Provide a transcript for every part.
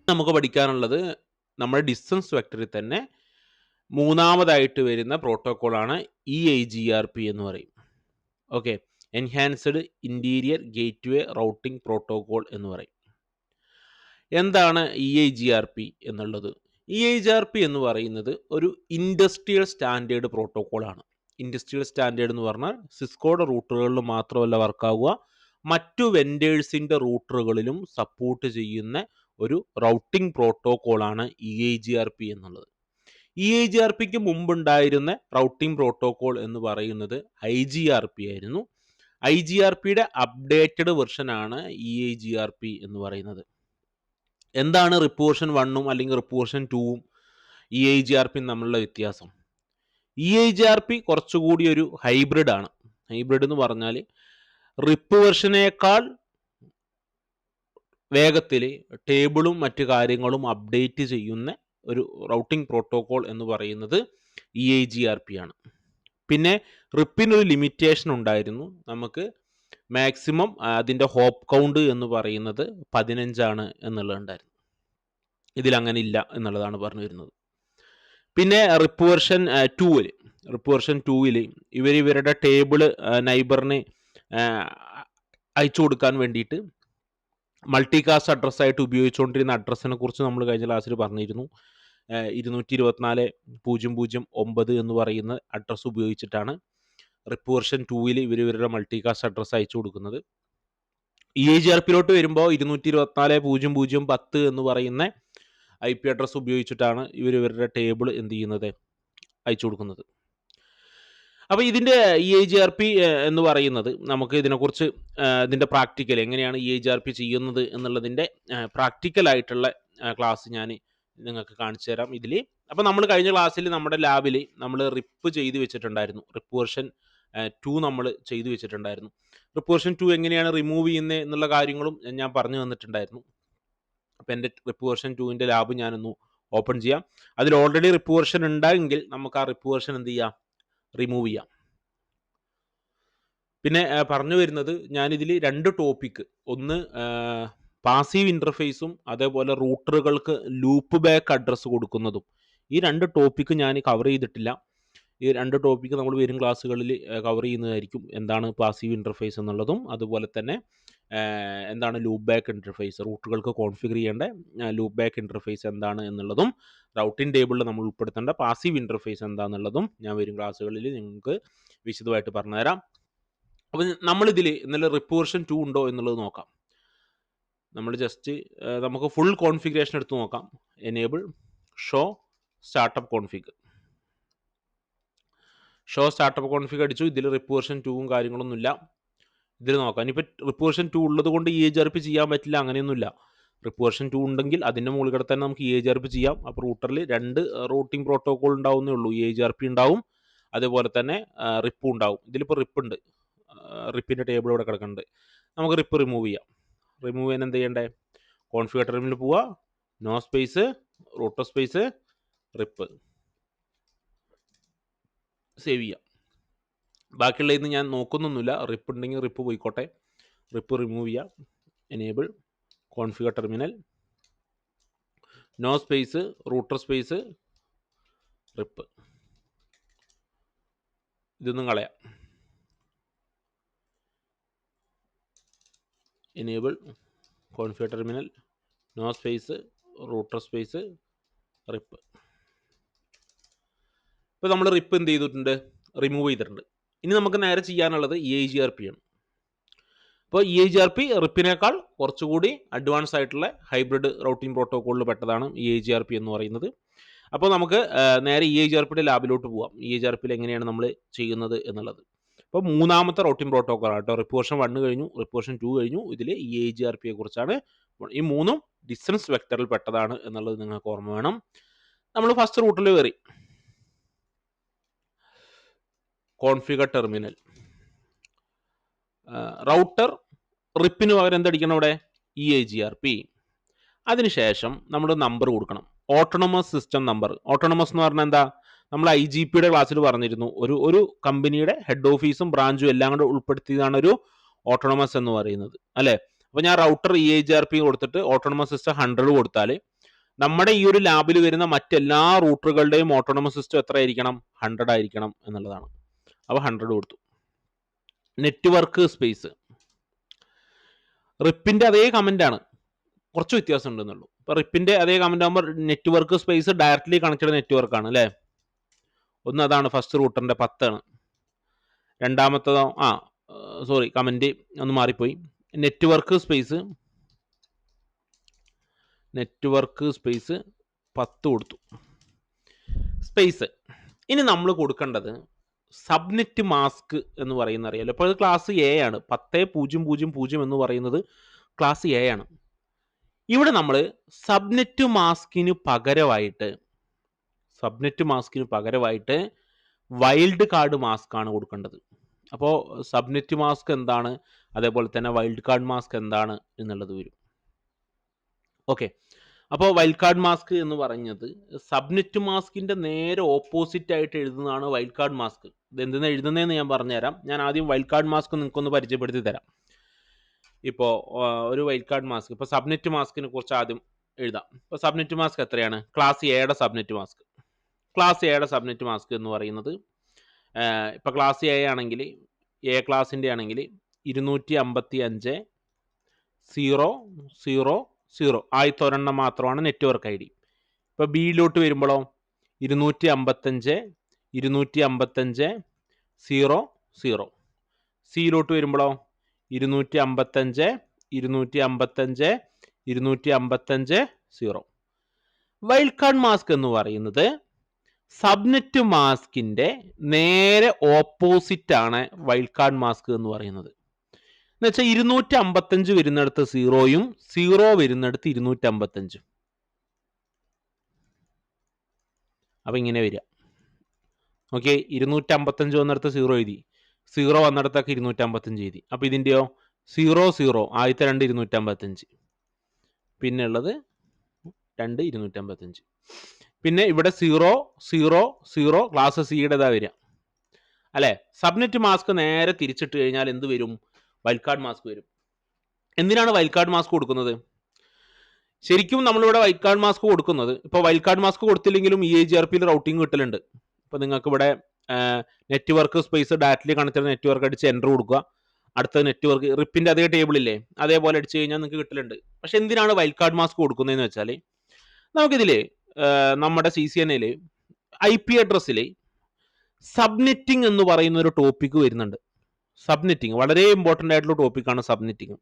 നമുക്ക് പഠിക്കാനുള്ളത് നമ്മുടെ ഡിസ്റ്റൻസ് വെക്ടറിൽ തന്നെ മൂന്നാമതായിട്ട് വരുന്ന പ്രോട്ടോക്കോളാണ് EIGRP എന്ന് പറയും. Okay, enhanced interior gateway routing protocol എന്ന് പറയും. എന്താണ് EIGRP എന്നുള്ളത്? EIGRP എന്ന് പറയുന്നത് ഒരു ഇൻഡസ്ട്രിയൽ സ്റ്റാൻഡേർഡ് പ്രോട്ടോക്കോളാണ്. ഇൻഡസ്ട്രിയൽ സ്റ്റാൻഡേർഡ് എന്ന് പറഞ്ഞാൽ സിസ്കോയുടെ റൂട്ടറുകളിൽ മാത്രമല്ല വർക്കാവുക, മറ്റു വെൻഡേഴ്സിൻ്റെ റൂട്ടറുകളിലും സപ്പോർട്ട് ചെയ്യുന്ന ഒരു റൗട്ടിംഗ് പ്രോട്ടോക്കോളാണ് EIGRP എന്നുള്ളത്. EIGRPക്ക് മുമ്പുണ്ടായിരുന്ന റൗട്ടിംഗ് പ്രോട്ടോക്കോൾ എന്ന് പറയുന്നത് IGRP ആയിരുന്നു. IGRPയുടെ അപ്ഡേറ്റഡ് വെർഷനാണ് EIGRP എന്ന് പറയുന്നത്. എന്താണ് റിപ്പ് വേർഷൻ 1ഉം അല്ലെങ്കിൽ റിപ്പ് വേർഷൻ 2ഉം EIGRPയും തമ്മിലുള്ള വ്യത്യാസം? EIGRP കുറച്ചുകൂടി ഒരു ഹൈബ്രിഡ് ആണ്. ഹൈബ്രിഡ് എന്ന് പറഞ്ഞാൽ റിപ്പ് വെർഷനേക്കാൾ വേഗത്തിൽ ടേബിളും മറ്റു കാര്യങ്ങളും അപ്ഡേറ്റ് ചെയ്യുന്ന ഒരു റൗട്ടിംഗ് പ്രോട്ടോക്കോൾ എന്ന് പറയുന്നത് EIGRP ആണ്. പിന്നെ റിപ്പിനൊരു ലിമിറ്റേഷൻ ഉണ്ടായിരുന്നു. നമുക്ക് മാക്സിമം അതിൻ്റെ ഹോപ്പ് കൗണ്ട് എന്ന് പറയുന്നത് 15 എന്നുള്ളതുണ്ടായിരുന്നു. ഇതിലങ്ങനെ ഇല്ല എന്നുള്ളതാണ് പറഞ്ഞു വരുന്നത്. പിന്നെ റിപ്പ് വെർഷൻ 2ൽ ഇവരുടെ ടേബിള് നൈബറിന് അയച്ചു കൊടുക്കാൻ വേണ്ടിയിട്ട് മൾട്ടികാസ്റ്റ് അഡ്രസ്സായിട്ട് ഉപയോഗിച്ചുകൊണ്ടിരുന്ന അഡ്രസ്സിനെ കുറിച്ച് നമ്മൾ കഴിഞ്ഞ ക്ലാസ്സിൽ പറഞ്ഞിരുന്നു. 224.0.0.9 എന്ന് പറയുന്ന അഡ്രസ്സ് ഉപയോഗിച്ചിട്ടാണ് റിപ്പ് വെർഷൻ 2ൽ ഇവരുടെ മൾട്ടികാസ്റ്റ് അഡ്രസ്സ് അയച്ചു കൊടുക്കുന്നത്. EIGRPയിലോട്ട് വരുമ്പോൾ 224.0.0.10 എന്ന് പറയുന്ന IP അഡ്രസ്സ് ഉപയോഗിച്ചിട്ടാണ് ഇവരുടെ ടേബിൾ എന്ത് ചെയ്യുന്നത്, അയച്ചു കൊടുക്കുന്നത്. അപ്പോൾ ഇതിൻ്റെ EIGRP എന്ന് പറയുന്നത് നമുക്ക് ഇതിനെക്കുറിച്ച് ഇതിൻ്റെ പ്രാക്ടിക്കൽ എങ്ങനെയാണ് EIGRP ചെയ്യുന്നത് എന്നുള്ളതിൻ്റെ പ്രാക്ടിക്കലായിട്ടുള്ള ക്ലാസ് ഞാൻ നിങ്ങൾക്ക് കാണിച്ചു തരാം ഇതിൽ. അപ്പോൾ നമ്മൾ കഴിഞ്ഞ ക്ലാസ്സിൽ നമ്മുടെ ലാബിൽ നമ്മൾ റിപ്പ് ചെയ്ത് വെച്ചിട്ടുണ്ടായിരുന്നു. റിപ്പ് വെർഷൻ 2 നമ്മൾ ചെയ്തു വെച്ചിട്ടുണ്ടായിരുന്നു. റിപ്പ് വെർഷൻ 2 എങ്ങനെയാണ് റിമൂവ് ചെയ്യുന്നത് എന്നുള്ള കാര്യങ്ങളും ഞാൻ പറഞ്ഞു തന്നിട്ടുണ്ടായിരുന്നു. അപ്പോൾ എൻ്റെ റിപ്പ് വെർഷൻ 2ൻ്റെ ലാബ് ഞാനൊന്ന് ഓപ്പൺ ചെയ്യാം. അതിൽ ഓൾറെഡി റിപ്പ് വെർഷൻ ഉണ്ടെങ്കിൽ നമുക്ക് ആ റിപ്പ് വെർഷൻ എന്ത് ചെയ്യാം, റിമൂവ് ചെയ്യാം. പിന്നെ പറഞ്ഞു വരുന്നത് ഞാനിതിൽ 2 ടോപ്പിക്ക്, ഒന്ന് പാസീവ് ഇൻ്റർഫേസും അതേപോലെ റൂട്ടറുകൾക്ക് ലൂപ്പ് ബാക്ക് അഡ്രസ്സ് കൊടുക്കുന്നതും, ഈ 2 ടോപ്പിക്ക് ഞാൻ കവർ ചെയ്തിട്ടില്ല. ഈ 2 ടോപ്പിക്ക് നമ്മൾ വരും ക്ലാസ്സുകളിൽ കവർ ചെയ്യുന്നതായിരിക്കും. എന്താണ് പാസീവ് ഇൻ്റർഫേസ് എന്നുള്ളതും അതുപോലെ തന്നെ എന്താണ് ലൂപ്പ് ബാക്ക് ഇൻ്റർഫേസ്, റൂട്ടുകൾക്ക് കോൺഫിഗർ ചെയ്യേണ്ട ലൂപ്പ് ബാക്ക് ഇൻ്റർഫേസ് എന്താണ് എന്നുള്ളതും റൗട്ടിംഗ് ടേബിളിൽ നമ്മൾ ഉൾപ്പെടുത്തേണ്ട പാസീവ് ഇൻ്റർഫേസ് എന്താണെന്നുള്ളതും ഞാൻ വരും ക്ലാസ്സുകളിൽ നിങ്ങൾക്ക് വിശദമായിട്ട് പറഞ്ഞുതരാം. അപ്പോൾ നമ്മളിതിൽ ഇന്നലെ റിപ്പ് വെർഷൻ 2 ഉണ്ടോ എന്നുള്ളത് നോക്കാം. നമ്മൾ ജസ്റ്റ് നമുക്ക് ഫുൾ കോൺഫിഗറേഷൻ എടുത്ത് നോക്കാം. Enable show startup config, show startup config അടിച്ചു. ഇതിൽ റിപ്പ് വെർഷൻ 2ഉം കാര്യങ്ങളൊന്നുമില്ല. ഇതിൽ നോക്കാം. ഇനിയിപ്പോൾ റിപ്പ് വെർഷൻ 2 ഉള്ളത് കൊണ്ട് EIGRP ചെയ്യാൻ പറ്റില്ല അങ്ങനെയൊന്നുമില്ല. റിപ്പ് വെർഷൻ 2 ഉണ്ടെങ്കിൽ അതിൻ്റെ മുകളിൽ തന്നെ നമുക്ക് EIGRP ചെയ്യാം. അപ്പോൾ റൂട്ടറിൽ 2 റൂട്ടിംഗ് പ്രോട്ടോക്കോൾ ഉണ്ടാവുന്നേ ഉള്ളൂ. EIGRP ഉണ്ടാവും, അതുപോലെ തന്നെ റിപ്പും ഉണ്ടാവും. ഇതിലിപ്പോൾ റിപ്പ് ഉണ്ട്, റിപ്പിൻ്റെ ടേബിൾ ഇവിടെ കിടക്കുന്നുണ്ട്. നമുക്ക് റിപ്പ് റിമൂവ് ചെയ്യാം. റിമൂവ് ചെയ്യാൻ എന്ത് ചെയ്യണ്ടേ, കോൺഫിഗർ ടെർമിനൽ പോവുക, no space router space rip, save ചെയ്യാം. ബാക്കിയുള്ള ഇന്ന് ഞാൻ നോക്കുന്നൊന്നുമില്ല. റിപ്പ് ഉണ്ടെങ്കിൽ റിപ്പ് പോയിക്കോട്ടെ. റിപ്പ് റിമൂവ് ചെയ്യാം. Enable configure terminal, no space router space rip, ഇതൊന്നും കളയാം. Enable configure terminal, no space router space rip. ഇപ്പോൾ നമ്മൾ റിപ്പ് എന്ത് ചെയ്തിട്ടുണ്ട്, റിമൂവ് ചെയ്തിട്ടുണ്ട്. ഇനി നമുക്ക് നേരെ ചെയ്യാനുള്ളത് EIGRP ആണ്. അപ്പോൾ EIGRP റിപ്പിനേക്കാൾ കുറച്ചുകൂടി അഡ്വാൻസ് ആയിട്ടുള്ള ഹൈബ്രിഡ് റൗട്ടിംഗ് പ്രോട്ടോക്കോളിൽ പെട്ടതാണ് EIGRP എന്ന് പറയുന്നത്. അപ്പോൾ നമുക്ക് നേരെ EIGRPയുടെ ലാബിലോട്ട് പോവാം. EIGRPയിൽ എങ്ങനെയാണ് നമ്മൾ ചെയ്യുന്നത് എന്നുള്ളത്. അപ്പോൾ മൂന്നാമത്തെ റൗട്ടിംഗ് പ്രോട്ടോക്കോളാണ് കേട്ടോ. റിപ്പ് വെർഷൻ 1 കഴിഞ്ഞു, റിപ്പ് വെർഷൻ 2 കഴിഞ്ഞു. ഇതിൽ EIGRPയെ കുറിച്ചാണ്. ഈ മൂന്നും ഡിസ്റ്റൻസ് വെക്ടറിൽ പെട്ടതാണ് എന്നുള്ളത് നിങ്ങൾക്ക് ഓർമ്മ വേണം. നമ്മൾ ഫസ്റ്റ് റൂട്ടിൽ കയറി, കോൺഫിഗർ ടെർമിനൽ, റൗട്ടർ റിപ്പിന് പകരം എന്തടിക്കണം ഇവിടെ, EIGRP. അതിനുശേഷം നമ്മൾ നമ്പർ കൊടുക്കണം, ഓട്ടോണമസ് സിസ്റ്റം നമ്പർ. ഓട്ടോണമസ് എന്ന് പറഞ്ഞാൽ എന്താ, നമ്മൾ IGPയുടെ ക്ലാസ്സിൽ പറഞ്ഞിരുന്നു, ഒരു കമ്പനിയുടെ ഹെഡ് ഓഫീസും ബ്രാഞ്ചും എല്ലാം കൂടെ ഉൾപ്പെടുത്തിയതാണ് ഒരു ഓട്ടോണമസ് എന്ന് പറയുന്നത്, അല്ലേ? അപ്പോൾ ഞാൻ റൗട്ടർ EIGRP കൊടുത്തിട്ട് ഓട്ടോണമസ് സിസ്റ്റം 100 കൊടുത്താൽ നമ്മുടെ ഈ ഒരു ലാബിൽ വരുന്ന മറ്റെല്ലാ റൂട്ടറുകളുടെയും ഓട്ടോണമസ് സിസ്റ്റം എത്ര ആയിരിക്കണം? 100 ആയിരിക്കണം എന്നുള്ളതാണ്. അപ്പോൾ 100 കൊടുത്തു. നെറ്റ്വർക്ക് സ്പേസ് റിപ്പിന്റെ അതേ കമന്റ് ആണ്, കുറച്ച് വ്യത്യാസം ഉണ്ടെന്നുള്ളൂ. ഇപ്പൊ റിപ്പിന്റെ അതേ കമന്റ് ആകുമ്പോൾ network space directly connected network ആണ് അല്ലേ? ഒന്ന് അതാണ് ഫസ്റ്റ് റൂട്ടറിന്റെ 10 ആണ്. രണ്ടാമത്തതോ സോറി കമന്റ് ഒന്ന് മാറിപ്പോയി. നെറ്റ്വർക്ക് സ്പേസ് 10 കൊടുത്തു സ്പേസ്. ഇനി നമ്മൾ കൊടുക്കേണ്ടത് സബ്നെറ്റ് മാസ്ക് എന്ന് പറയുന്ന അറിയാലോ. ഇപ്പോൾ ഇത് ക്ലാസ് എ ആണ്. 10.0.0 എന്ന് പറയുന്നത് ക്ലാസ് എ ആണ്. ഇവിടെ നമ്മൾ സബ്നെറ്റ് മാസ്കിന് പകരമായിട്ട് വൈൽഡ് കാർഡ് മാസ്ക് ആണ് കൊടുക്കേണ്ടത്. അപ്പോൾ സബ്നെറ്റ് മാസ്ക് എന്താണ്, അതേപോലെ തന്നെ വൈൽഡ് കാർഡ് മാസ്ക് എന്താണ് എന്നുള്ളത് വരും. ഓക്കെ, അപ്പോൾ വൈൽഡ് കാർഡ് മാസ്ക് എന്ന് പറഞ്ഞത് സബ്നെറ്റ് മാസ്കിന്റെ നേരെ ഓപ്പോസിറ്റ് ആയിട്ട് എഴുതുന്നതാണ് വൈൽഡ് കാർഡ് മാസ്ക്. ഇത് എന്തിനാണ് എഴുതുന്നതെന്ന് ഞാൻ പറഞ്ഞുതരാം. ഞാൻ ആദ്യം വൈൽഡ് കാർഡ് മാസ്ക് നിങ്ങൾക്കൊന്ന് പരിചയപ്പെടുത്തി തരാം. ഇപ്പോൾ ഒരു വൈൽഡ് കാർഡ് മാസ്ക്, ഇപ്പോൾ സബ്നെറ്റ് മാസ്കിനെ കുറിച്ച് ആദ്യം എഴുതാം. ഇപ്പോൾ സബ്നെറ്റ് മാസ്ക് എത്രയാണ്? ക്ലാസ് എയുടെ സബ്നെറ്റ് മാസ്ക് എന്ന് പറയുന്നത് ഇപ്പോൾ ക്ലാസ് എ ആണെങ്കിൽ, എ ക്ലാസിൻ്റെ ആണെങ്കിൽ 255.0.0.0 ആദ്യത്തെ ഒരെണ്ണം മാത്രമാണ് നെറ്റ്വർക്ക് ഐ ഡി. ഇപ്പോൾ ബിയിലോട്ട് വരുമ്പോഴോ 255.0.0. സിയിലോട്ട് വരുമ്പോഴോ 255.0. വൈൽഡ് കാർഡ് മാസ്ക് എന്ന് പറയുന്നത് സബ്നെറ്റ് മാസ്കിന്റെ നേരെ ഓപ്പോസിറ്റ് ആണ് വൈൽഡ് കാർഡ് മാസ്ക് എന്ന് പറയുന്നത്. എന്ന് വെച്ചാൽ 255 വരുന്നിടത്ത് 0യും 0 വരുന്നിടത്ത് 255. അപ്പൊ ഇങ്ങനെ വരിക. ഓക്കെ, 255 വന്നിടത്ത് 0 എഴുതി, 0 വന്നിടത്തൊക്കെ 255 എഴുതി. അപ്പൊ ഇതിന്റെയോ 0 ആദ്യത്തെ 2 255, പിന്നെ ഉള്ളത് 2 255. പിന്നെ ഇവിടെ 0 ക്ലാസ് സിയുടേതാ വരിക അല്ലെ. സബ്നെറ്റ് മാസ്ക് നേരെ തിരിച്ചിട്ട് കഴിഞ്ഞാൽ എന്ത് വരും? വൈൽഡ് കാർഡ് മാസ്ക് വരും. എന്തിനാണ് വൈൽഡ് കാർഡ് മാസ്ക് കൊടുക്കുന്നത്? ശരിക്കും നമ്മളിവിടെ വൈൽഡ് കാർഡ് മാസ്ക് കൊടുക്കുന്നത്, ഇപ്പോൾ വൈൽഡ് കാർഡ് മാസ്ക് കൊടുത്തില്ലെങ്കിലും EIGRP റൗട്ടിംഗ് കിട്ടലുണ്ട്. ഇപ്പോൾ നിങ്ങൾക്ക് ഇവിടെ network space directly connected network അടിച്ച് എൻ്റർ കൊടുക്കുക, അടുത്ത നെറ്റ്വർക്ക് റിപ്പിന്റെ അതേ ടേബിൾ ഇല്ലേ, അതേപോലെ അടിച്ചു കഴിഞ്ഞാൽ നിങ്ങൾക്ക് കിട്ടലുണ്ട്. പക്ഷെ എന്തിനാണ് വൈൽഡ് കാർഡ് മാസ്ക് കൊടുക്കുന്നതെന്ന് വെച്ചാൽ, നമുക്കിതില് നമ്മുടെ CCNA IP അഡ്രസ്സിൽ സബ്നെറ്റിംഗ് എന്ന് പറയുന്ന ഒരു ടോപ്പിക് വരുന്നുണ്ട്. സബ്നെറ്റിംഗ് വളരെ ഇമ്പോർട്ടൻ്റ് ആയിട്ടുള്ള ടോപ്പിക്കാണ് സബ്നെറ്റിംഗ്.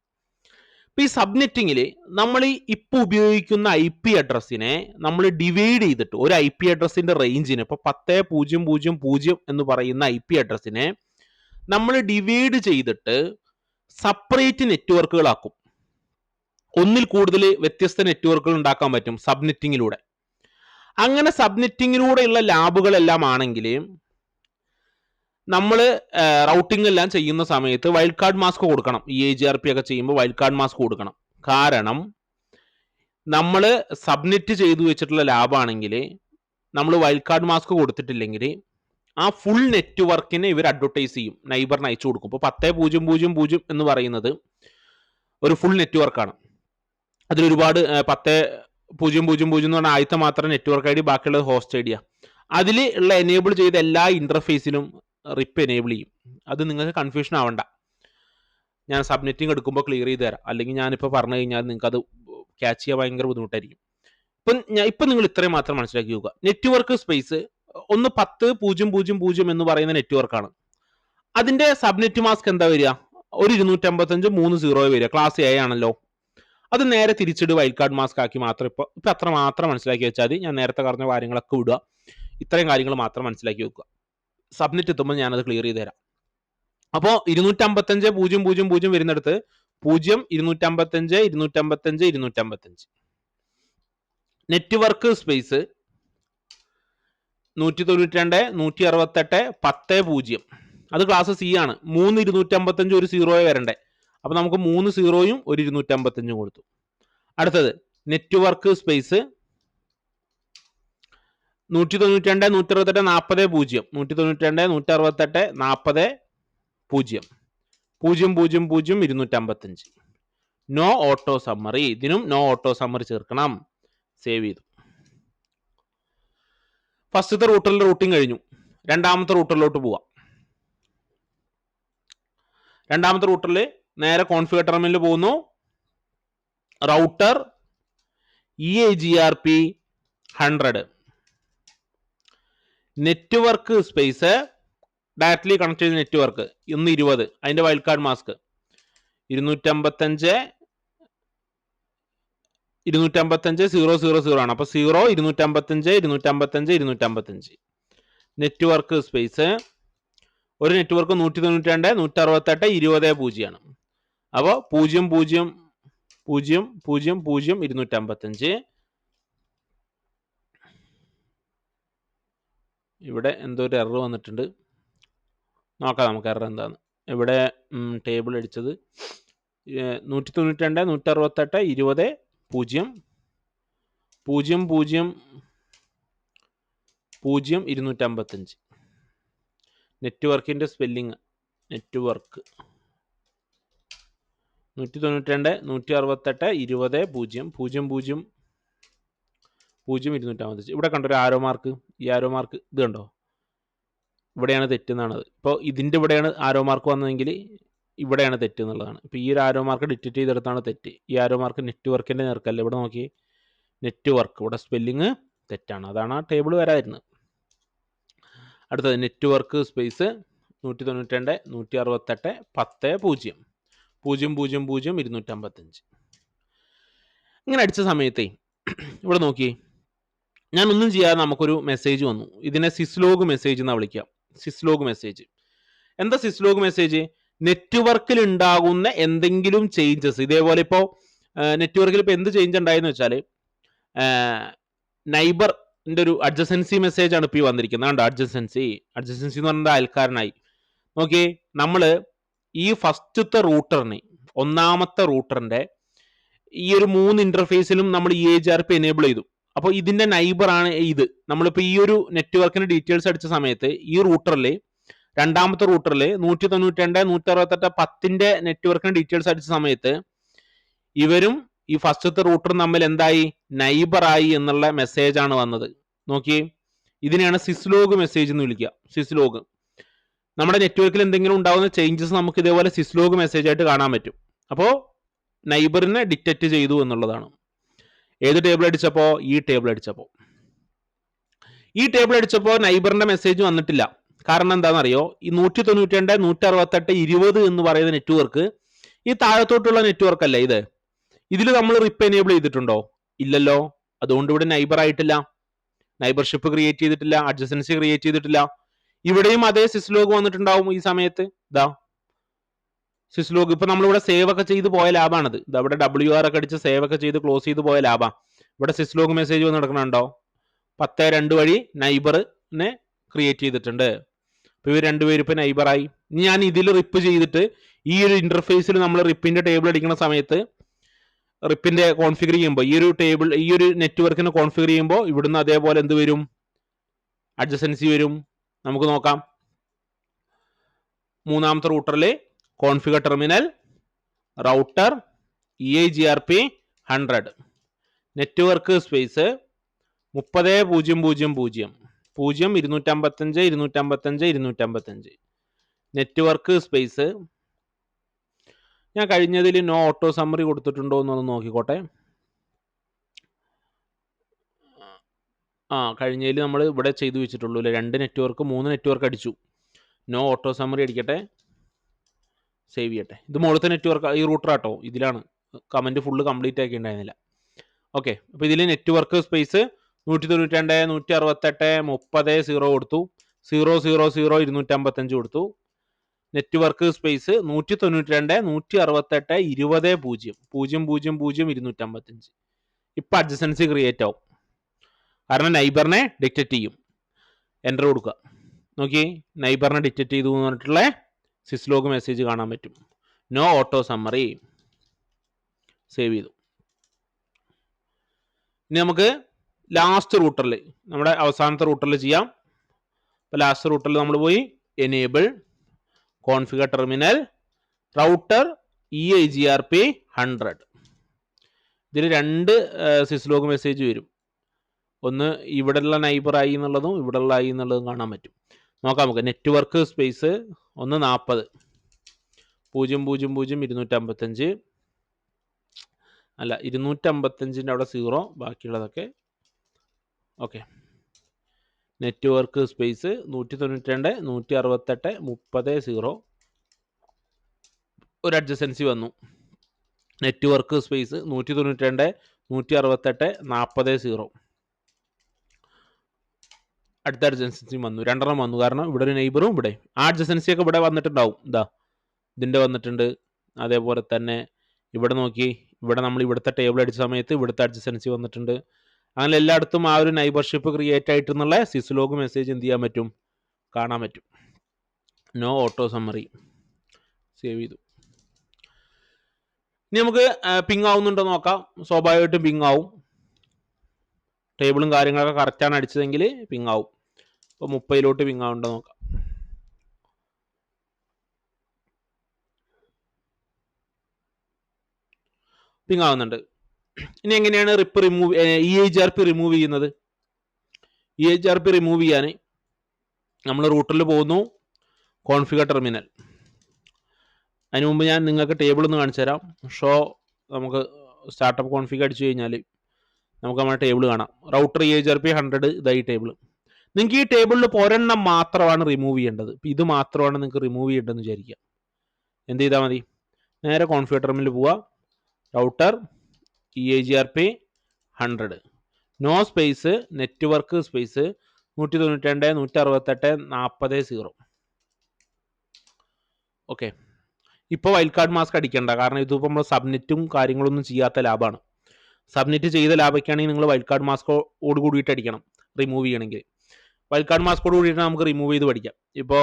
ഇപ്പം ഈ സബ്നെറ്റിങ്ങിൽ നമ്മൾ ഇപ്പോൾ ഉപയോഗിക്കുന്ന IP അഡ്രസ്സിനെ നമ്മൾ ഡിവൈഡ് ചെയ്തിട്ട് ഒരു IP അഡ്രസ്സിന്റെ റേഞ്ചിന്, ഇപ്പോൾ 10.0.0 എന്ന് പറയുന്ന IP അഡ്രസ്സിനെ നമ്മൾ ഡിവൈഡ് ചെയ്തിട്ട് സെപ്പറേറ്റ് നെറ്റ്വർക്കുകളാക്കും. ഒന്നിൽ കൂടുതൽ വ്യത്യസ്ത നെറ്റ്വർക്കുകൾ ഉണ്ടാക്കാൻ പറ്റും സബ്നെറ്റിങ്ങിലൂടെ. അങ്ങനെ സബ്നെറ്റിങ്ങിലൂടെയുള്ള ലാബുകളെല്ലാം ആണെങ്കിൽ നമ്മൾ റൗട്ടിംഗ് എല്ലാം ചെയ്യുന്ന സമയത്ത് വൈൽഡ് കാർഡ് മാസ്ക് കൊടുക്കണം. EIGRP ഒക്കെ ചെയ്യുമ്പോൾ വൈൽഡ് കാർഡ് മാസ്ക് കൊടുക്കണം. കാരണം നമ്മൾ സബ്നെറ്റ് ചെയ്തു വെച്ചിട്ടുള്ള ലാബാണെങ്കിൽ നമ്മൾ വൈൽഡ് കാർഡ് മാസ്ക് കൊടുത്തിട്ടില്ലെങ്കിൽ ആ ഫുൾ നെറ്റ്വർക്കിനെ ഇവർ അഡ്വർടൈസ് ചെയ്യും, നൈബറിന് അയച്ചു കൊടുക്കും. ഇപ്പോൾ 10.0.0 എന്ന് പറയുന്നത് ഒരു ഫുൾ നെറ്റ്വർക്കാണ്. അതിലൊരുപാട് 10.0.0 എന്ന് പറഞ്ഞാൽ ആദ്യത്തെ മാത്രം നെറ്റ്വർക്ക് ഐ ഡി, ബാക്കിയുള്ളത് ഹോസ്റ്റ് ഐ ഡിയാ. അതിൽ ഉള്ള എനേബിൾ ചെയ്ത എല്ലാ ഇന്റർഫേസിലും റിപ്പ് എനേബിൾ ചെയ്യും. അത് നിങ്ങൾക്ക് കൺഫ്യൂഷൻ ആവണ്ട, ഞാൻ സബ്നെറ്റിംഗ് എടുക്കുമ്പോൾ ക്ലിയർ ചെയ്ത് തരാം. അല്ലെങ്കിൽ ഞാനിപ്പോൾ പറഞ്ഞു കഴിഞ്ഞാൽ നിങ്ങൾക്ക് അത് ക്യാച്ച് ചെയ്യാൻ ഭയങ്കര ബുദ്ധിമുട്ടായിരിക്കും. ഇപ്പം നിങ്ങൾ ഇത്രയും മാത്രം മനസ്സിലാക്കി നോക്കുക. നെറ്റ്വർക്ക് സ്പേസ് ഒന്ന് 10.0.0 എന്ന് പറയുന്ന നെറ്റ്വർക്കാണ്. അതിന്റെ സബ്നെറ്റ് മാസ്ക് എന്താ വരിക? ഒരു 255 3 0 വരിക. ക്ലാസ് എ ആണല്ലോ. അത് നേരെ തിരിച്ചിട്ട് വൈൽഡ് കാർഡ് മാസ്ക് ആക്കി മാത്രം ഇപ്പൊ അത്ര മാത്രം മനസ്സിലാക്കി വെച്ചാൽ മതി. ഞാൻ നേരത്തെ പറഞ്ഞ കാര്യങ്ങളൊക്കെ വിടുക, ഇത്രയും കാര്യങ്ങൾ മാത്രം മനസ്സിലാക്കി വെക്കുക. സബ്നെറ്റ് എത്തുമ്പോൾ ഞാനത് ക്ലിയർ ചെയ്ത് തരാം. അപ്പോൾ 255.0.0 വരുന്നിടത്ത് 0 255 255 255. Network space 192 168 10.0. അത് ക്ലാസ് സി ആണ്. 3 255 ഒരു 0 വരണ്ടേ. അപ്പൊ നമുക്ക് 3 0യും ഒരു 255 കൊടുത്തു. അടുത്തത് network space 192 168 40.0. 192 168 40.0. 000 255. No auto summary. ഇതിനും നോ ഓട്ടോ സമ്മറി ചേർക്കണം. സേവ് ചെയ്തു. ഫസ്റ്റത്തെ റൂട്ടറിൽ റൂട്ടിങ് കഴിഞ്ഞു. രണ്ടാമത്തെ റൂട്ടറിലോട്ട് പോവാം. രണ്ടാമത്തെ റൂട്ടറിൽ നേരെ കോൺഫിഗർ ടെർമിനലിൽ പോകുന്നു. Router EIGRP 100 network space directly connect ചെയ്ത നെറ്റ്വർക്ക് 120 അതിന്റെ വൈൽഡ് കാർഡ് മാസ്ക് 255 ആണ്. അപ്പൊ 0 255 255 255 നെറ്റ്വർക്ക് സ്പേസ്. ഒരു നെറ്റ്വർക്ക് 192 168 20 ആണ്. അപ്പോൾ 0 0 0 0 0 255. ഇവിടെ എന്തോ ഒരു എറർ വന്നിട്ടുണ്ട്, നോക്കാം നമുക്ക് എറർ എന്താന്ന്. ഇവിടെ ടേബിൾ അടിച്ചത് 192 168 20 0 0 0 0 255. നെറ്റ്വർക്കിൻ്റെ സ്പെല്ലിങ് നെറ്റ്വർക്ക് 192 168 20 0 0 0 0 255. ഇവിടെ കണ്ടൊരു ആരോ മാർക്ക്, ഈ ആരോ മാർക്ക് ഇത് കണ്ടോ, ഇവിടെയാണ് തെറ്റെന്നാണത്. ഇപ്പോൾ ഇതിൻ്റെ ഇവിടെയാണ് ആരോ മാർക്ക് വന്നതെങ്കിൽ ഇവിടെയാണ് തെറ്റ് എന്നുള്ളതാണ്. ഇപ്പോൾ ഈ ഒരു ആരോ മാർക്ക് ഡിറ്റക്ട് ചെയ്തെടുത്താണ് തെറ്റ്. ഈ ആരോ മാർക്ക് നെറ്റ്വർക്കിൻ്റെ നേർക്കല്ല. ഇവിടെ നോക്കി, നെറ്റ്വർക്ക്, ഇവിടെ സ്പെല്ലിങ് തെറ്റാണ്, അതാണ് ആ ടേബിൾ വരാതിരുന്നത്. അടുത്തത് നെറ്റ്വർക്ക് സ്പേസ് 192 168 10 0 0 0 0 255. ഇങ്ങനെ അടിച്ച സമയത്തേ ഇവിടെ നോക്കി, ഞാൻ ഒന്നും ചെയ്യാതെ നമുക്കൊരു മെസ്സേജ് വന്നു. ഇതിനെ സിസ്ലോഗ് മെസ്സേജ് എന്നാണ് വിളിക്കുക. സിസ്ലോഗ് മെസ്സേജ് എന്താ? സിസ്ലോഗ് മെസ്സേജ് നെറ്റ്വർക്കിൽ ഉണ്ടാകുന്ന എന്തെങ്കിലും ചേഞ്ചസ്. ഇതേപോലെ ഇപ്പോൾ നെറ്റ്വർക്കിൽ ഇപ്പോൾ എന്ത് ചേഞ്ച് ഉണ്ടായെന്ന് വെച്ചാൽ നൈബറിൻ്റെ ഒരു അഡ്ജസൻസി മെസ്സേജ് ആണ് ഇപ്പോൾ ഈ വന്നിരിക്കുന്നത്. കണ്ടോ, അഡ്ജസൻസി എന്ന് പറഞ്ഞാൽ അയൽക്കാരനായി. നോക്കി, നമ്മൾ ഈ ഫസ്റ്റത്തെ റൂട്ടറിന്, ഒന്നാമത്തെ റൂട്ടറിൻ്റെ ഈ ഒരു 3 ഇന്റർഫേസിലും നമ്മൾ EIGRP എനേബിൾ ചെയ്തു. അപ്പോൾ ഇതിന്റെ നൈബറാണ് ഇത്. നമ്മളിപ്പോൾ ഈ ഒരു നെറ്റ്വർക്കിന്റെ ഡീറ്റെയിൽസ് അടിച്ച സമയത്ത് ഈ റൂട്ടറിൽ, രണ്ടാമത്തെ റൂട്ടറിൽ 192 168 10ന്റെ നെറ്റ്വർക്കിന്റെ ഡീറ്റെയിൽസ് അടിച്ച സമയത്ത് ഇവരും ഈ ഫസ്റ്റത്തെ റൂട്ടറും തമ്മിൽ എന്തായി? നൈബറായി എന്നുള്ള മെസ്സേജ് ആണ് വന്നത്. നോക്കിയേ, ഇതിനെയാണ് സിസ്ലോഗ് മെസ്സേജ് എന്ന് വിളിക്കുക. സിസ്ലോഗ്, നമ്മുടെ നെറ്റ്വർക്കിൽ എന്തെങ്കിലും ഉണ്ടാകുന്ന ചേഞ്ചസ് നമുക്ക് ഇതേപോലെ സിസ്ലോഗ് മെസ്സേജ് ആയിട്ട് കാണാൻ പറ്റും. അപ്പോൾ നൈബറിനെ ഡിറ്റക്റ്റ് ചെയ്തു എന്നുള്ളതാണ്. ഏത് ടേബിൾ അടിച്ചപ്പോൾ? ഈ ടേബിൾ അടിച്ചപ്പോൾ. ഈ ടേബിൾ അടിച്ചപ്പോൾ നൈബറിന്റെ മെസ്സേജ് വന്നിട്ടില്ല. കാരണം എന്താണെന്നറിയോ? ഈ 192 168 20 എന്ന് പറയുന്ന നെറ്റ്വർക്ക് ഈ താഴത്തോട്ടുള്ള നെറ്റ്വർക്ക് അല്ലേ ഇത്. ഇതിൽ നമ്മൾ റിപ്പ് എനേബിൾ ചെയ്തിട്ടുണ്ടോ? ഇല്ലല്ലോ. അതുകൊണ്ട് ഇവിടെ നൈബർ ആയിട്ടില്ല, നൈബർഷിപ്പ് ക്രിയേറ്റ് ചെയ്തിട്ടില്ല, അഡ്ജസൻസി ക്രിയേറ്റ് ചെയ്തിട്ടില്ല. ഇവിടെയും അതേ സിസ്ലോഗ് വന്നിട്ടുണ്ടാവും ഈ സമയത്ത്. ഇതാ സിസ്ലോഗ്. ഇപ്പൊ നമ്മളിവിടെ സേവ് ഒക്കെ ചെയ്ത് പോയ ലാഭാണിത്. ഇത് അവിടെ WR ഒക്കെ അടിച്ച് സേവ് ഒക്കെ ചെയ്ത് ക്ലോസ് ചെയ്ത് പോയ ലാഭാ. ഇവിടെ സിസ്ലോഗ് മെസ്സേജ് വന്ന് നടക്കണുണ്ടോ? 10.2 വഴി നൈബറിനെ ക്രിയേറ്റ് ചെയ്തിട്ടുണ്ട്. അപ്പൊ ഇവർ രണ്ടുപേരും ഇപ്പൊ നൈബറായി. ഇനി ഞാൻ ഇതിൽ റിപ്പ് ചെയ്തിട്ട് ഈ ഒരു ഇന്റർഫേസിൽ നമ്മൾ റിപ്പിന്റെ ടേബിൾ അടിക്കുന്ന സമയത്ത് റിപ്പിന്റെ കോൺഫിഗർ ചെയ്യുമ്പോൾ ഈ ഒരു ടേബിൾ, ഈ ഒരു നെറ്റ്വർക്കിനെ കോൺഫിഗർ ചെയ്യുമ്പോൾ ഇവിടുന്ന് അതേപോലെ എന്ത് വരും? അഡ്ജസൻസി വരും. നമുക്ക് നോക്കാം. മൂന്നാമത്തെ റൂട്ടറിൽ configure terminal, router EIGRP 100 network space 30 0 0 0 0 255 255 255 network space. ഞാൻ കഴിഞ്ഞതിൽ നോ ഓട്ടോ സമ്മറി കൊടുത്തിട്ടുണ്ടോ എന്നൊന്ന് നോക്കിക്കോട്ടെ. കഴിഞ്ഞതിൽ നമ്മൾ ഇവിടെ ചെയ്തു വെച്ചിട്ടുള്ളൂ അല്ലേ, 2 നെറ്റ്വർക്ക് 3 നെറ്റ്വർക്ക് അടിച്ചു. നോ ഓട്ടോ സമ്മറി അടിക്കട്ടെ, സേവ് ചെയ്യട്ടെ. ഇത് മുകളിലത്തെ നെറ്റ്വർക്ക്, ഈ റൂട്ടർ ആട്ടോ. ഇതിലാണ് കമന്റ് ഫുള്ള് കംപ്ലീറ്റ് ആക്കി ഉണ്ടായിരുന്നില്ല. ഓക്കെ, അപ്പോൾ ഇതിൽ നെറ്റ്വർക്ക് സ്പേസ് 192 168 30 0 കൊടുത്തു, 0 0 0 255 കൊടുത്തു. Network space 192 168 20 0 0 0 0 255. ഇപ്പം അഡ്ജസൻസി ക്രിയേറ്റ് ആവും, കാരണം നൈബറിനെ ഡിറ്റക്ട് ചെയ്യും. എൻ്റർ കൊടുക്കുക. നോക്കി, നൈബറിനെ ഡിറ്റക്ട് ചെയ്തു എന്ന് പറഞ്ഞിട്ടുള്ള സിസ്ലോഗ് മെസ്സേജ് കാണാൻ പറ്റും. നോ ഓട്ടോ സമ്മറി, സേവ് ചെയ്തു. ഇനി നമുക്ക് ലാസ്റ്റ് റൂട്ടറിൽ, നമ്മുടെ അവസാനത്തെ റൂട്ടറിൽ ചെയ്യാം. അപ്പോൾ ലാസ്റ്റ് റൂട്ടറിൽ നമ്മൾ പോയി enable configure terminal router EIGRP 100. ഇതിൽ 2 സിസ്ലോഗ് മെസ്സേജ് വരും. ഒന്ന് ഇവിടെയുള്ള നൈബറായി എന്നുള്ളതും ഇവിടെയുള്ള ആയി എന്നുള്ളതും കാണാൻ പറ്റും. നോക്കാം നമുക്ക്. നെറ്റ്വർക്ക് സ്പേസ് ഒന്ന് 40, 000 255 അല്ല 255 അവിടെ 0, ബാക്കിയുള്ളതൊക്കെ ഓക്കെ. നെറ്റ്വർക്ക് സ്പേസ് 192, 168, 30, 0 ഒരു അഡ്ജസൻസി വന്നു. നെറ്റ്വർക്ക് സ്പേസ് 192, 168, 40, 0 അടുത്ത അഡ്ജസൻസി വന്നു. 2 വന്നു, കാരണം ഇവിടെ ഒരു നെയ്ബറും ഇവിടെ. ആ അഡ്ജസൻസി ഒക്കെ ഇവിടെ വന്നിട്ടുണ്ടാവും. ഇതിൻ്റെ വന്നിട്ടുണ്ട്. അതേപോലെ തന്നെ ഇവിടെ നോക്കി, ഇവിടെ നമ്മൾ ഇവിടുത്തെ ടേബിൾ അടിച്ച സമയത്ത് ഇവിടുത്തെ അഡ്ജസൻസി വന്നിട്ടുണ്ട്. അങ്ങനെ എല്ലായിടത്തും ആ ഒരു നൈബർഷിപ്പ് ക്രിയേറ്റ് ആയിട്ടെന്നുള്ള സിസ്ലോഗ് മെസ്സേജ് എന്ത് ചെയ്യാൻ പറ്റും, കാണാൻ പറ്റും. നോ ഓട്ടോ സമ്മറി സേവ് ചെയ്തു. ഇനി നമുക്ക് പിങ് ആവുന്നുണ്ടോ നോക്കാം. സ്വാഭാവികമായിട്ടും പിങ് ആവും. ടേബിളും കാര്യങ്ങളൊക്കെ കറക്റ്റാണ് അടിച്ചതെങ്കിൽ പിങ് ആവും. ഇപ്പോൾ 30 പിങ് ആവുന്നുണ്ടോ നോക്കാം. പിങ് ആവുന്നുണ്ട്. ഇനി എങ്ങനെയാണ് EHRP റിമൂവ് ചെയ്യുന്നത്? EHRP റിമൂവ് ചെയ്യാൻ നമ്മൾ റൂട്ടറിൽ പോകുന്നു, കോൺഫിഗർ ടെർമിനൽ. അതിന് മുമ്പ് ഞാൻ നിങ്ങൾക്ക് ടേബിൾ ഒന്ന് കാണിച്ചു തരാം. ഷോ നമുക്ക് സ്റ്റാർട്ടപ്പ് കോൺഫിഗ് അടിച്ചു കഴിഞ്ഞാൽ നമുക്ക് നമ്മുടെ ടേബിൾ കാണാം. റൗട്ടർ EHRP 100 ഇതായി ടേബിൾ. നിങ്ങൾക്ക് ഈ ടേബിളിൽ ഒരെണ്ണം മാത്രമാണ് റിമൂവ് ചെയ്യേണ്ടത്. ഇത് മാത്രമാണ് നിങ്ങൾക്ക് റിമൂവ് ചെയ്യേണ്ടതെന്ന് വിചാരിക്കുക. എന്ത് ചെയ്താൽ മതി? നേരെ കോൺഫിഗർ ടെർമിനൽ പോവുക, router EHRP 100, no space, network space 192, 168, 40, 0 okay. ഇപ്പോൾ വൈൽഡ് കാർഡ് മാസ്ക് അടിക്കേണ്ട, കാരണം ഇതിപ്പോൾ നമ്മൾ സബ്നെറ്റും കാര്യങ്ങളൊന്നും ചെയ്യാത്ത ലാബാണ്. സബ്നെറ്റ് ചെയ്ത ലാബൊക്കെയാണെങ്കിൽ നിങ്ങൾ വൈൽഡ് കാർഡ് മാസ്കോട് കൂടിയിട്ട് അടിക്കണം റിമൂവ് ചെയ്യണമെങ്കിൽ. വൈൽഡ് കാർഡ് മാസ്കോട് കൂടിയിട്ട് നമുക്ക് റിമൂവ് ചെയ്ത് പഠിക്കാം. ഇപ്പോൾ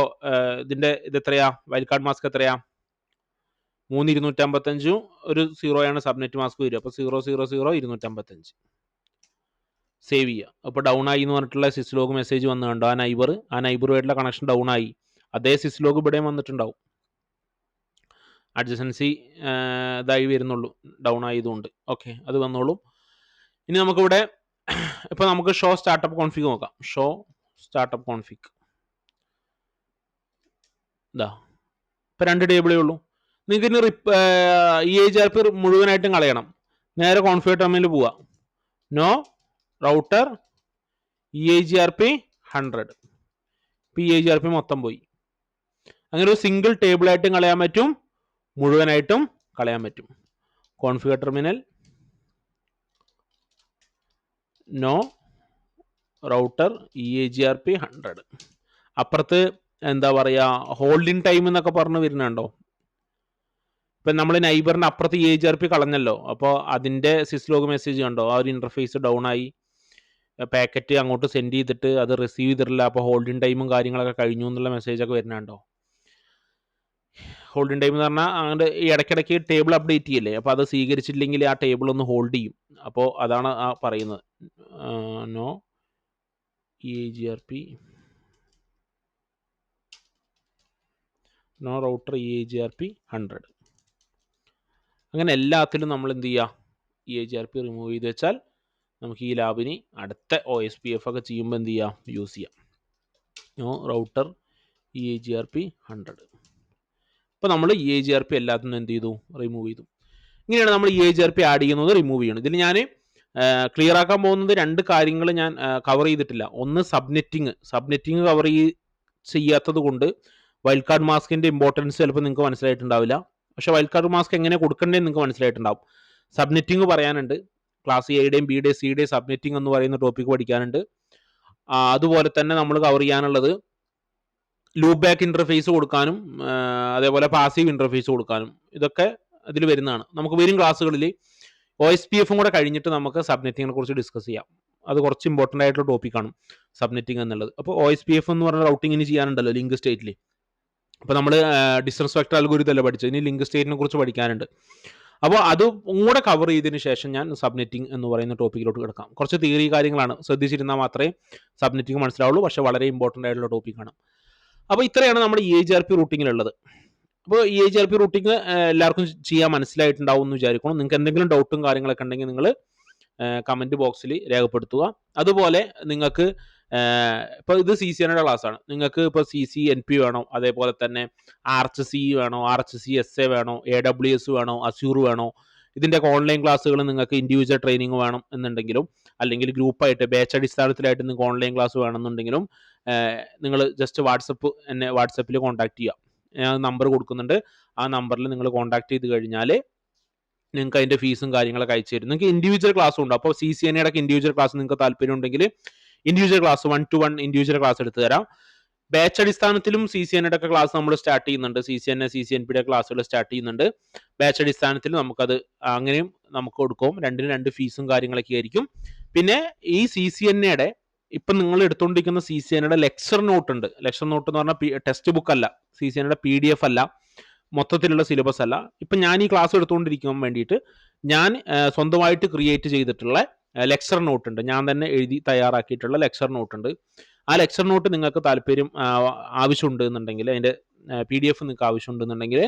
ഇത് എത്രയാ? വൈൽഡ് കാർഡ് മാസ്ക് എത്രയാ? 3255 ഒരു 0 സബ്നെറ്റ് മാസ്ക് വരിക. അപ്പോൾ 000 255 സേവ് ചെയ്യുക. അപ്പോൾ ഡൗൺ ആയി എന്ന് പറഞ്ഞിട്ടുള്ള സിസ്ലോഗ് മെസ്സേജ് വന്നു കണ്ടോ? ആ നൈബറുമായിട്ടുള്ള കണക്ഷൻ ഡൗൺ ആയി. അതേ സിസ്ലോഗ് ഇവിടെയും വന്നിട്ടുണ്ടാവും. അഡ്ജസൻസി ഇതായി വരുന്നുള്ളൂ, ഡൗൺ ആയതുകൊണ്ട്. ഓക്കെ, അത് വന്നോളൂ. ഇനി നമുക്കിവിടെ ഇപ്പോൾ നമുക്ക് ഷോ സ്റ്റാർട്ടപ്പ് കോൺഫിഗ് നോക്കാം. ഷോ സ്റ്റാർട്ടപ്പ് കോൺഫിഗ് ഇപ്പോൾ 2 ടേബിളേ ഉള്ളൂ. നിങ്ങൾക്ക് ഇനി EHRP മുഴുവനായിട്ടും കളയണം. നേരെ കോൺഫിഗർ ടെർമിനൽ പോവുക, നോ റൗട്ടർ EHRP 100. ഇപ്പോൾ EHRP മൊത്തം പോയി. അങ്ങനെ ഒരു സിംഗിൾ ടേബിളായിട്ടും കളയാൻ പറ്റും, മുഴുവനായിട്ടും കളയാൻ പറ്റും. Configure terminal, no router EHRP 100. അപ്പുറത്ത് എന്താ പറയുക, ഹോൾഡിംഗ് ടൈം എന്നൊക്കെ പറഞ്ഞ് വരുന്നുണ്ടോ? ഇപ്പം നമ്മൾ നൈബറിൻ്റെ അപ്പുറത്ത് EHRP കളഞ്ഞല്ലോ. അപ്പോൾ അതിൻ്റെ സിസ്ലോഗ് മെസ്സേജ് കണ്ടോ? ആ ഒരു ഇൻ്റർഫേസ് ഡൗൺ ആയി. പാക്കറ്റ് അങ്ങോട്ട് സെൻഡ് ചെയ്തിട്ട് അത് റിസീവ് ചെയ്തിട്ടില്ല. അപ്പോൾ ഹോൾഡിംഗ് ടൈമും കാര്യങ്ങളൊക്കെ കഴിഞ്ഞു എന്നുള്ള മെസ്സേജൊക്കെ വരുന്നുണ്ടോ? ഹോൾഡിംഗ് ടൈം എന്ന് പറഞ്ഞാൽ അങ്ങനെ ഈ ഇടയ്ക്കിടയ്ക്ക് ടേബിൾ അപ്ഡേറ്റ് ചെയ്യില്ലേ, അപ്പോൾ അത് സ്വീകരിച്ചില്ലെങ്കിൽ ആ ടേബിൾ ഒന്ന് ഹോൾഡ് ചെയ്യും. അപ്പോൾ അതാണ് ആ പറയുന്നത്. No EHRP, no router EHRP 100. അങ്ങനെ എല്ലാത്തിലും നമ്മൾ എന്ത് ചെയ്യുക, EHRP റിമൂവ് ചെയ്ത് വെച്ചാൽ നമുക്ക് ഈ ലാബിന് അടുത്ത OSPF ഒക്കെ ചെയ്യുമ്പോൾ എന്ത് ചെയ്യാം, യൂസ് ചെയ്യാം. No router EHRP 100. ഇപ്പോൾ നമ്മൾ EHRP എല്ലാത്തിനും എന്ത് ചെയ്തു, റിമൂവ് ചെയ്തു. ഇങ്ങനെയാണ് നമ്മൾ EHRP ആഡ് ചെയ്യുന്നത്, റിമൂവ് ചെയ്യണം. ഇതിൽ ഞാൻ ക്ലിയർ ആക്കാൻ പോകുന്നത് 2 കാര്യങ്ങൾ ഞാൻ കവർ ചെയ്തിട്ടില്ല. ഒന്ന് സബ്നെറ്റിങ് കവർ ചെയ്യാത്തത് കൊണ്ട് വൈൽഡ് കാർഡ് മാസ്കിൻ്റെ ഇമ്പോർട്ടൻസ് ചിലപ്പോൾ നിങ്ങൾക്ക് മനസ്സിലായിട്ടുണ്ടാവില്ല. പക്ഷേ വൈൽഡ് കാർഡ് മാസ്ക് എങ്ങനെ കൊടുക്കേണ്ടതെന്ന് നിങ്ങൾക്ക് മനസ്സിലായിട്ടുണ്ടാവും. സബ്നെറ്റിങ് പറയാനുണ്ട്. ക്ലാസ് എയുടെയും ബിയുടെയും സിയുടെയും സബ്നെറ്റിംഗ് എന്ന് പറയുന്ന ടോപ്പിക് പഠിക്കാനുണ്ട്. അതുപോലെ തന്നെ നമ്മൾ കവർ ചെയ്യാനുള്ളത് ലൂപ്പ് ബാക്ക് ഇൻ്റർഫേസ് കൊടുക്കാനും അതേപോലെ പാസീവ് ഇൻ്റർഫേസ് കൊടുക്കാനും, ഇതൊക്കെ ഇതിൽ വരുന്നതാണ്. നമുക്ക് വരും ക്ലാസ്സുകളിൽ OSPF കൂടെ കഴിഞ്ഞിട്ട് നമുക്ക് സബ്നെറ്റിങ്ങിനെ കുറിച്ച് ഡിസ്കസ് ചെയ്യാം. അത് കുറച്ച് ഇമ്പോർട്ടൻ്റ് ആയിട്ടുള്ള ടോപ്പിക്കാണ് സബ്നെറ്റിംഗ് എന്നുള്ളത്. അപ്പോൾ OSPF എന്ന് പറഞ്ഞ റൗട്ടിങ്ങിന് ചെയ്യാനുണ്ടല്ലോ ലിങ്ക് സ്റ്റേറ്റിൽ. അപ്പോൾ നമ്മൾ ഡിസ്റ്റൻസ് വെക്ടർ അൽഗോരിതം അല്ലേ പഠിച്ചത്, ഇനി ലിങ്ക് സ്റ്റേറ്റിനെ കുറിച്ച് പഠിക്കാനുണ്ട്. അപ്പോൾ അത് കൂടെ കവർ ചെയ്തതിന് ശേഷം ഞാൻ സബ്നെറ്റിംഗ് എന്ന് പറയുന്ന ടോപ്പിക്കിലോട്ട് കിടക്കാം. കുറച്ച് തിയറി കാര്യങ്ങളാണ്, ശ്രദ്ധിച്ചിരുന്നാൽ മാത്രമേ സബ്നെറ്റിംഗ് മനസ്സിലാവുള്ളൂ. പക്ഷേ വളരെ ഇമ്പോർട്ടൻ്റ് ആയിട്ടുള്ള ടോപ്പിക്കാണ്. അപ്പോൾ ഇത്രയാണ് നമ്മുടെ EHRP റൂട്ടിങ്ങിലുള്ളത്. അപ്പോൾ EHRP റൂട്ടിങ് എല്ലാവർക്കും ചെയ്യാൻ മനസ്സിലായിട്ടുണ്ടാവും എന്ന് വിചാരിക്കണം. നിങ്ങൾക്ക് എന്തെങ്കിലും ഡൗട്ടും കാര്യങ്ങളൊക്കെ ഉണ്ടെങ്കിൽ നിങ്ങൾ കമൻറ്റ് ബോക്സിൽ രേഖപ്പെടുത്തുക. അതുപോലെ നിങ്ങൾക്ക് ഇപ്പോൾ ഇത് CCNയുടെ ക്ലാസ്സാണ്. നിങ്ങൾക്ക് ഇപ്പോൾ CCNP വേണോ, അതേപോലെ തന്നെ RHC വേണോ, RHCSA വേണോ, AWS വേണോ, അസ്യൂർ വേണോ, ഇതിൻ്റെയൊക്കെ ഓൺലൈൻ ക്ലാസ്സുകൾ നിങ്ങൾക്ക് ഇൻഡിവിജ്വൽ ട്രെയിനിങ് വേണം എന്നുണ്ടെങ്കിലും, അല്ലെങ്കിൽ ഗ്രൂപ്പായിട്ട് ബാച്ച് അടിസ്ഥാനത്തിലായിട്ട് നിങ്ങൾക്ക് ഓൺലൈൻ ക്ലാസ് വേണമെന്നുണ്ടെങ്കിലും നിങ്ങൾ ജസ്റ്റ് എന്നെ വാട്സപ്പിൽ കോൺടാക്ട് ചെയ്യുക. ഞാൻ നമ്പർ കൊടുക്കുന്നുണ്ട്. ആ നമ്പറിൽ നിങ്ങൾ കോൺടാക്ട് ചെയ്ത് കഴിഞ്ഞാൽ നിങ്ങൾക്ക് അതിൻ്റെ ഫീസും കാര്യങ്ങളൊക്കെ അയച്ചു തരും. നിങ്ങൾക്ക് ഇൻഡിവിജ്വൽ ക്ലാസ്സും ഉണ്ട്. അപ്പോൾ CCNയുടെ ഇൻഡിവിജ്വൽ ക്ലാസ് നിങ്ങൾക്ക് താല്പര്യം ഉണ്ടെങ്കിൽ individual class 1-to-1 individual class എടുത്ത് തരാം. ബാച്ച് അടിസ്ഥാനത്തിലും CCNയുടെ ഒക്കെ ക്ലാസ് നമ്മൾ സ്റ്റാർട്ട് ചെയ്യുന്നുണ്ട്. CCNA CCNPയുടെ ക്ലാസ്സുകൾ സ്റ്റാർട്ട് ചെയ്യുന്നുണ്ട്. ബാച്ച് അടിസ്ഥാനത്തിൽ നമുക്കത് അങ്ങനെയും നമുക്ക് കൊടുക്കും. രണ്ടിനും രണ്ട് ഫീസും കാര്യങ്ങളൊക്കെ ആയിരിക്കും. പിന്നെ ഈ CCNയുടെ ഇപ്പം നിങ്ങൾ എടുത്തുകൊണ്ടിരിക്കുന്ന CCNയുടെ ലെക്ചർ നോട്ട് ഉണ്ട്. ലെക്ചർ നോട്ട് എന്ന് പറഞ്ഞാൽ ടെക്സ്റ്റ് ബുക്ക് അല്ല, CCNയുടെ PDF അല്ല, മൊത്തത്തിലുള്ള സിലബസ് അല്ല. ഇപ്പം ഞാൻ ഈ ക്ലാസ് എടുത്തുകൊണ്ടിരിക്കാൻ വേണ്ടിയിട്ട് ഞാൻ സ്വന്തമായിട്ട് ക്രിയേറ്റ് ചെയ്തിട്ടുള്ള ലെക്ചർ നോട്ട് ഉണ്ട്. ഞാൻ തന്നെ എഴുതി തയ്യാറാക്കിയിട്ടുള്ള ലെക്ചർ നോട്ട് ഉണ്ട്. ആ ലെക്ചർ നോട്ട് നിങ്ങൾക്ക് താല്പര്യം ആവശ്യമുണ്ട് എന്നുണ്ടെങ്കിൽ, അതിൻ്റെ PDF നിങ്ങൾക്ക് ആവശ്യമുണ്ടെന്നുണ്ടെങ്കിൽ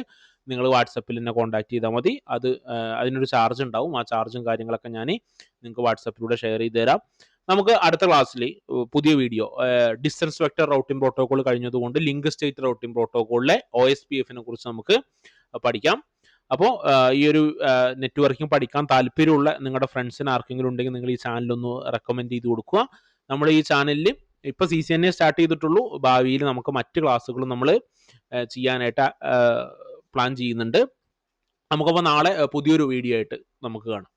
നിങ്ങൾ വാട്സപ്പിൽ എന്നെ കോൺടാക്ട് ചെയ്താൽ മതി. അതിനൊരു ചാർജ് ഉണ്ടാവും. ആ ചാർജും കാര്യങ്ങളൊക്കെ ഞാൻ നിങ്ങൾക്ക് വാട്സപ്പിലൂടെ ഷെയർ ചെയ്ത് തരാം. നമുക്ക് അടുത്ത ക്ലാസ്സിൽ പുതിയ video distance vector routing protocol കഴിഞ്ഞതുകൊണ്ട് ലിങ്ക് സ്റ്റേറ്റ് റൗട്ടിംഗ് പ്രോട്ടോകോളിലെ OSPF-നെ കുറിച്ച് നമുക്ക് പഠിക്കാം. അപ്പോൾ ഈ ഒരു നെറ്റ്വർക്കിംഗ് പഠിക്കാൻ താല്പര്യമുള്ള നിങ്ങളുടെ ഫ്രണ്ട്സിന് ആർക്കെങ്കിലും ഉണ്ടെങ്കിൽ നിങ്ങൾ ഈ ചാനലൊന്ന് റെക്കമെൻഡ് ചെയ്ത് കൊടുക്കുക. നമ്മുടെ ഈ ചാനലിൽ ഇപ്പോൾ CCNA സ്റ്റാർട്ട് ചെയ്തിട്ടുള്ളൂ. ഭാവിയിൽ നമുക്ക് മറ്റ് ക്ലാസ്സുകളും നമ്മൾ ചെയ്യാനായിട്ട് പ്ലാൻ ചെയ്യുന്നുണ്ട്. നമുക്കപ്പോൾ നാളെ പുതിയൊരു വീഡിയോ ആയിട്ട് നമുക്ക് കാണാം.